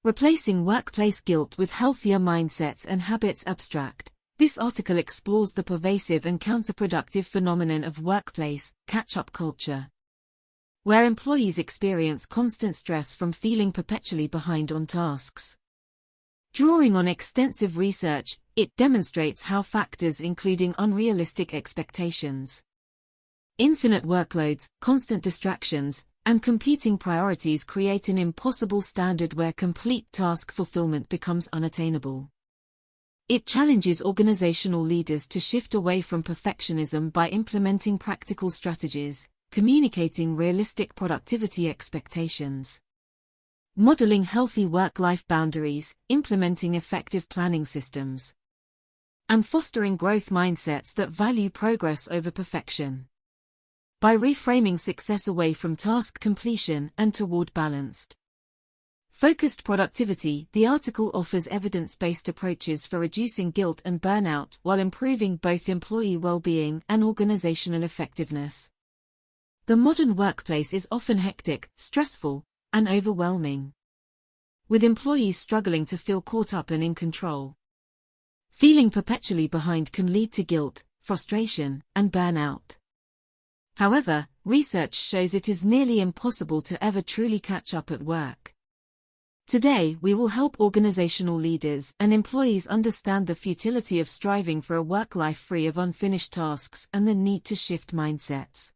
Replacing workplace guilt with healthier mindsets and habits. Abstract. This article explores the pervasive and counterproductive phenomenon of workplace catch-up culture, where employees experience constant stress from feeling perpetually behind on tasks. Drawing on extensive research, it demonstrates how factors including unrealistic expectations, infinite workloads, constant distractions, and competing priorities create an impossible standard where complete task fulfillment becomes unattainable. It challenges organizational leaders to shift away from perfectionism by implementing practical strategies, communicating realistic productivity expectations, modeling healthy work-life boundaries, implementing effective planning systems, and fostering growth mindsets that value progress over perfection. By reframing success away from task completion and toward balanced, focused productivity, the article offers evidence-based approaches for reducing guilt and burnout while improving both employee well-being and organizational effectiveness. The modern workplace is often hectic, stressful, and overwhelming, with employees struggling to feel caught up and in control. Feeling perpetually behind can lead to guilt, frustration, and burnout. However, research shows it is nearly impossible to ever truly catch up at work. Today, we will help organizational leaders and employees understand the futility of striving for a work-life free of unfinished tasks and the need to shift mindsets.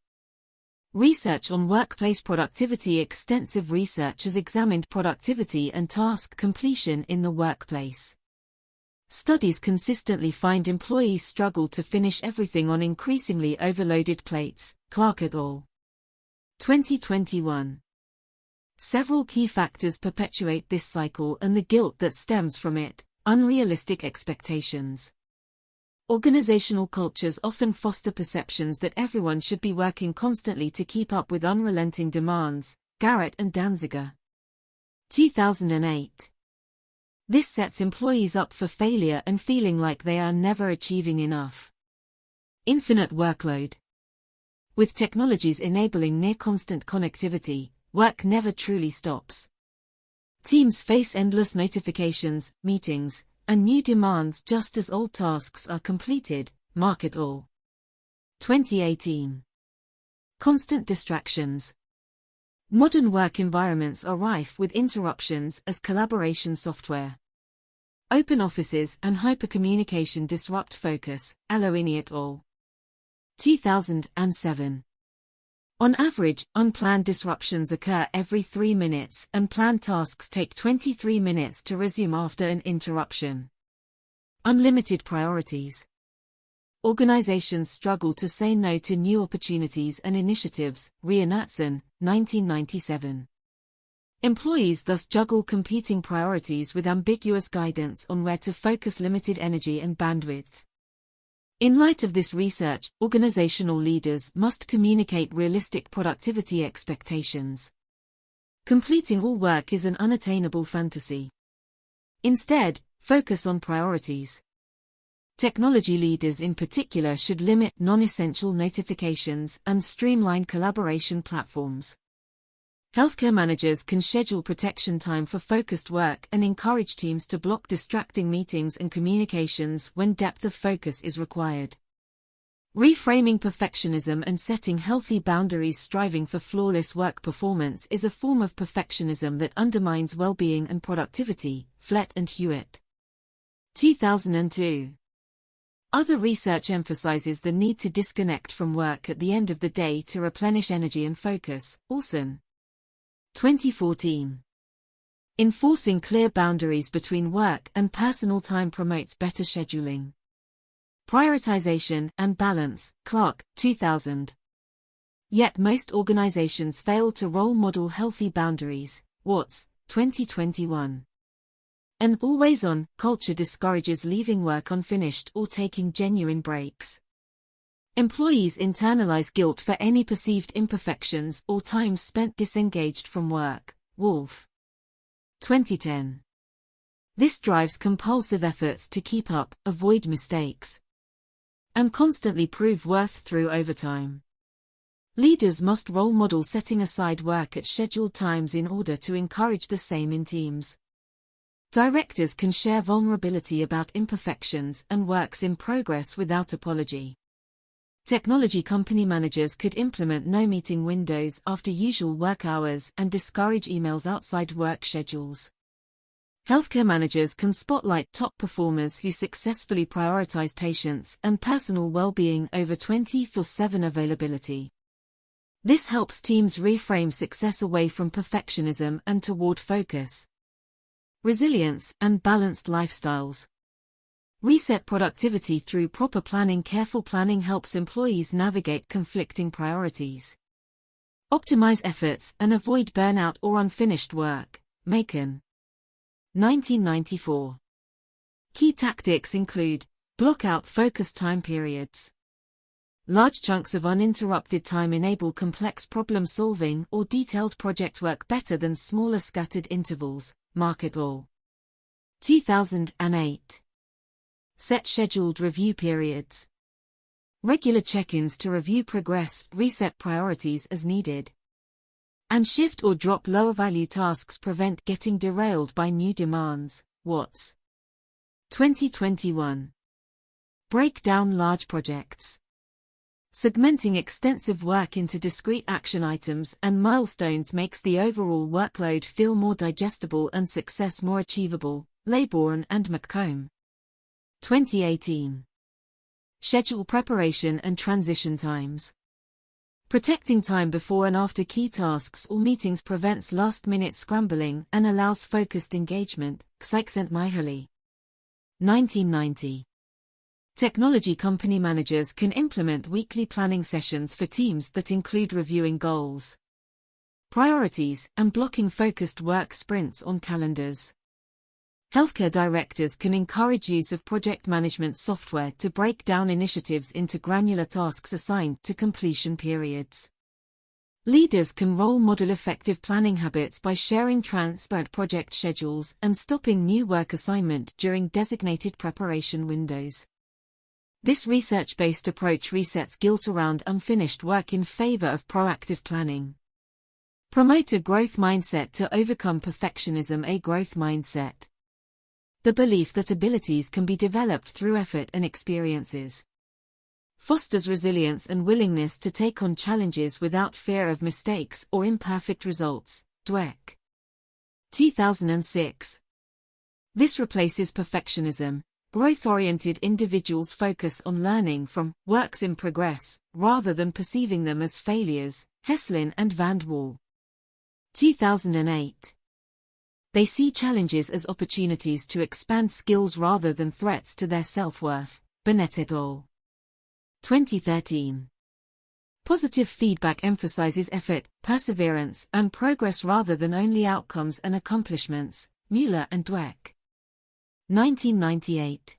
Research on workplace productivity. Extensive research has examined productivity and task completion in the workplace. Studies consistently find employees struggle to finish everything on increasingly overloaded plates. Clark et al. 2021. Several key factors perpetuate this cycle and the guilt that stems from it. Unrealistic expectations. Organizational cultures often foster perceptions that everyone should be working constantly to keep up with unrelenting demands. Garrett and Danziger. 2008. This sets employees up for failure and feeling like they are never achieving enough. Infinite workload. With technologies enabling near-constant connectivity, work never truly stops. Teams face endless notifications, meetings, and new demands just as old tasks are completed. Mark et al. 2018. Constant distractions. Modern work environments are rife with interruptions as collaboration software, open offices, and hypercommunication disrupt focus. Aloini et al. 2007. On average, unplanned disruptions occur every 3 minutes and planned tasks take 23 minutes to resume after an interruption. Unlimited priorities. Organizations struggle to say no to new opportunities and initiatives. Reinatson, 1997. Employees thus juggle competing priorities with ambiguous guidance on where to focus limited energy and bandwidth. In light of this research, organizational leaders must communicate realistic productivity expectations. Completing all work is an unattainable fantasy. Instead, focus on priorities. Technology leaders in particular should limit non-essential notifications and streamline collaboration platforms. Healthcare managers can schedule protection time for focused work and encourage teams to block distracting meetings and communications when depth of focus is required. Reframing perfectionism and setting healthy boundaries. Striving for flawless work performance is a form of perfectionism that undermines well-being and productivity. Flett and Hewitt. 2002. Other research emphasizes the need to disconnect from work at the end of the day to replenish energy and focus. Olson. 2014. Enforcing clear boundaries between work and personal time promotes better scheduling, prioritization, and balance. Clark, 2000. Yet most organizations fail to role model healthy boundaries. Watts, 2021. An always-on culture discourages leaving work unfinished or taking genuine breaks. Employees internalize guilt for any perceived imperfections or time spent disengaged from work. Wolf. 2010. This drives compulsive efforts to keep up, avoid mistakes, and constantly prove worth through overtime. Leaders must role model setting aside work at scheduled times in order to encourage the same in teams. Directors can share vulnerability about imperfections and works in progress without apology. Technology company managers could implement no-meeting windows after usual work hours and discourage emails outside work schedules. Healthcare managers can spotlight top performers who successfully prioritize patients and personal well-being over 24/7 availability. This helps teams reframe success away from perfectionism and toward focus, resilience, and balanced lifestyles. Reset productivity through proper planning. Careful planning helps employees navigate conflicting priorities, optimize efforts, and avoid burnout or unfinished work. Macon, 1994. Key tactics include: block out focused time periods. Large chunks of uninterrupted time enable complex problem-solving or detailed project work better than smaller scattered intervals. Mark et al. 2008. Set scheduled review periods. Regular check-ins to review progress, reset priorities as needed, and shift or drop lower-value tasks. Prevent getting derailed by new demands. Watts, 2021. Break down large projects. Segmenting extensive work into discrete action items and milestones makes the overall workload feel more digestible and success more achievable. Laybourne and McComb, 2018. Schedule preparation and transition times. Protecting time before and after key tasks or meetings prevents last-minute scrambling and allows focused engagement. Csikszentmihalyi, 1990. Technology company managers can implement weekly planning sessions for teams that include reviewing goals, priorities, and blocking focused work sprints on calendars. Healthcare directors can encourage use of project management software to break down initiatives into granular tasks assigned to completion periods. Leaders can role model effective planning habits by sharing transparent project schedules and stopping new work assignment during designated preparation windows. This research-based approach resets guilt around unfinished work in favor of proactive planning. Promote a growth mindset to overcome perfectionism. A growth mindset: the belief that abilities can be developed through effort and experiences, fosters resilience and willingness to take on challenges without fear of mistakes or imperfect results. Dweck, 2006. This replaces perfectionism. Growth-oriented individuals focus on learning from works in progress rather than perceiving them as failures. Heslin and Van Wall, 2008. They see challenges as opportunities to expand skills rather than threats to their self-worth. Burnett et al. 2013. Positive feedback emphasizes effort, perseverance, and progress rather than only outcomes and accomplishments. Mueller and Dweck, 1998.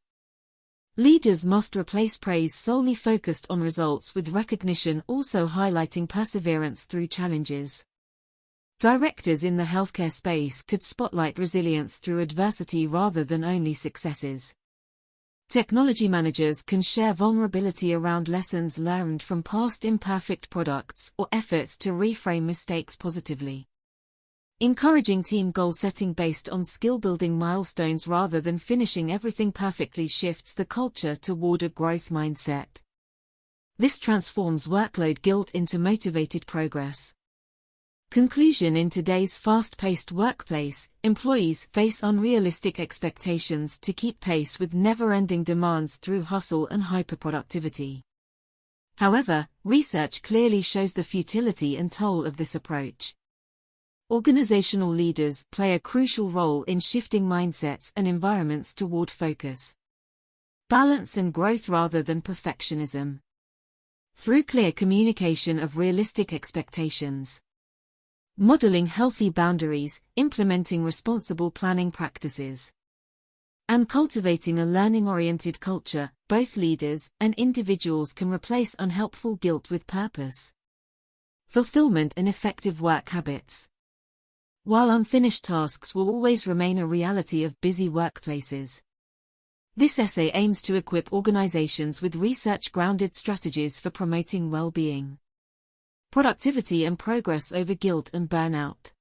Leaders must replace praise solely focused on results with recognition also highlighting perseverance through challenges. Directors in the healthcare space could spotlight resilience through adversity rather than only successes. Technology managers can share vulnerability around lessons learned from past imperfect products or efforts to reframe mistakes positively. Encouraging team goal setting based on skill-building milestones rather than finishing everything perfectly shifts the culture toward a growth mindset. This transforms workload guilt into motivated progress. Conclusion: in today's fast-paced workplace, employees face unrealistic expectations to keep pace with never-ending demands through hustle and hyperproductivity. However, research clearly shows the futility and toll of this approach. Organizational leaders play a crucial role in shifting mindsets and environments toward focus, balance, and growth rather than perfectionism. Through clear communication of realistic expectations, modeling healthy boundaries, implementing responsible planning practices, and cultivating a learning-oriented culture, both leaders and individuals can replace unhelpful guilt with purpose, fulfillment, and effective work habits. While unfinished tasks will always remain a reality of busy workplaces, this essay aims to equip organizations with research-grounded strategies for promoting well-being, productivity, and progress over guilt and burnout.